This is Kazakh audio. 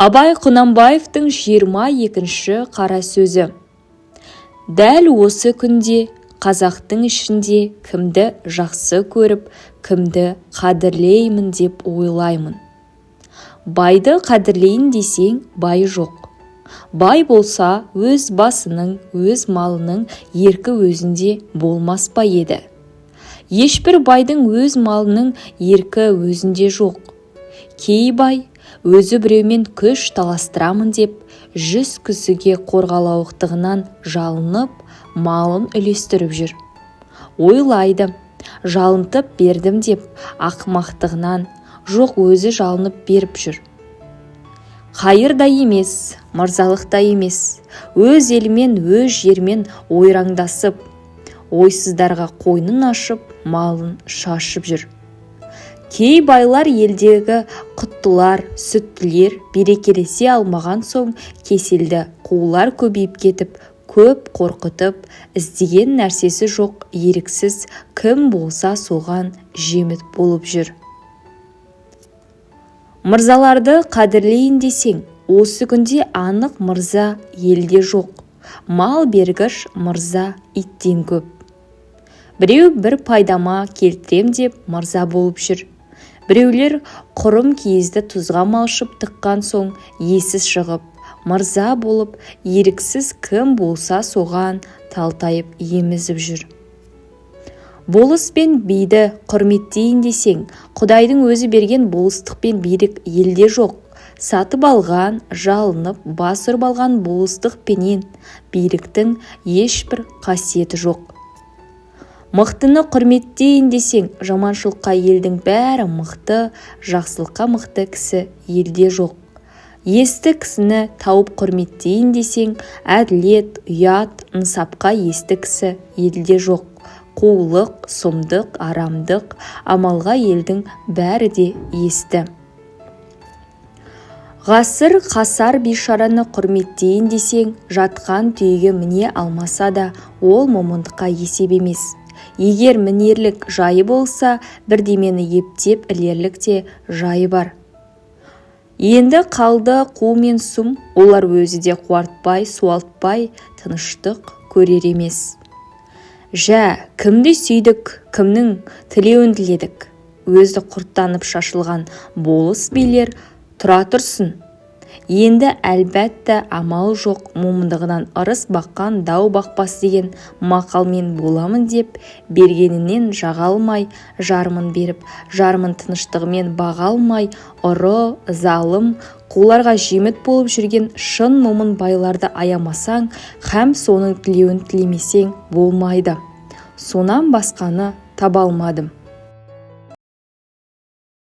Абай Құнанбаевтың 22-ші қара сөзі. Дәл осы күнде қазақтың ішінде кімді жақсы көріп, кімді қадірлеймін деп ойлаймын. Байды қадірлейін десең, бай жоқ. Бай болса, өз басының, өз малының еркі өзінде болмас па еді. Ешбір байдың өз малының еркі өзінде жоқ. Кей бай өзі біреумен күш таластырамын деп, 100 кісіге қорғалауықтығынан жалынып, малын үлестіріп жүр. Ойлайды, жалынтып бердім деп, ақымақтығынан жоқ өзі жалынып беріп жүр. Қайыр да емес, мырзалық та емес, өз елмен, өз жермен ойраңдасып, ойсыздарға қойнын ашып, малын шашып жүр. Кей байлар елдегі құттылар, сүттілер берекелесе алмаған соң кеселді қулар көбейіп кетіп, көп қорқытып, іздеген нәрсесі жоқ еріксіз кім болса соған жеміт болып жүр. Мырзаларды қадірлейін десең, осы күнде анық мырза елде жоқ. Мал бергіш мырза иттен көп. Біреу бір пайдама келтірем деп мырза болып жүр. Біреулер құрым киізді тұзға малшып тыққан соң есіз шығып, мырза болып, еріксіз кім болса соған талтайып емізіп жүр. Болыс пен биді құрметтейін десең, Құдайдың өзі берген болыстық пен билік елде жоқ. Сатып алған, жалынып, бас ұрып алған болыстық пенен биліктің ешбір қасиеті жоқ. Мықтыны құрметтейін десең, жаманшылыққа елдің бәрі мықты, жақсылыққа мықты кісі елде жоқ. Есті кісіні тауып құрметтейін десең, әділет, ұят, нысапқа есті кісі елде жоқ. Қулық, сұмдық, арамдық, амалға елдің бәрі де есті. Ғасыр қасар бейшараны құрметтейін десең, жатқан түйеге міне алмаса да, ол момындыққа есеп емес. Егер мінерлік жайы болса, бірдемені ептеп ілерлік те жайы бар. Енді қалды қу мен сұм, олар өзі де қуартпай, суалтпай, тыныштық көрер емес. Жә, кімді сүйдік, кімнің тілеуін тіледік. Өзі құрттанып шашылған болыс билер тұра тұрсын. Енді әлбәтті амал жоқ, момындығынан ырыс баққан дау бақпас деген мақалмен боламын деп, бергенінен жаға алмай, жармын беріп, жармын тыныштығымен баға алмай, ұры, залым, қуларға жеміт болып жүрген шын момын байларды аямасаң, һәм соның тілеуін тілемесең болмайды. Сонан басқаны таба алмадым.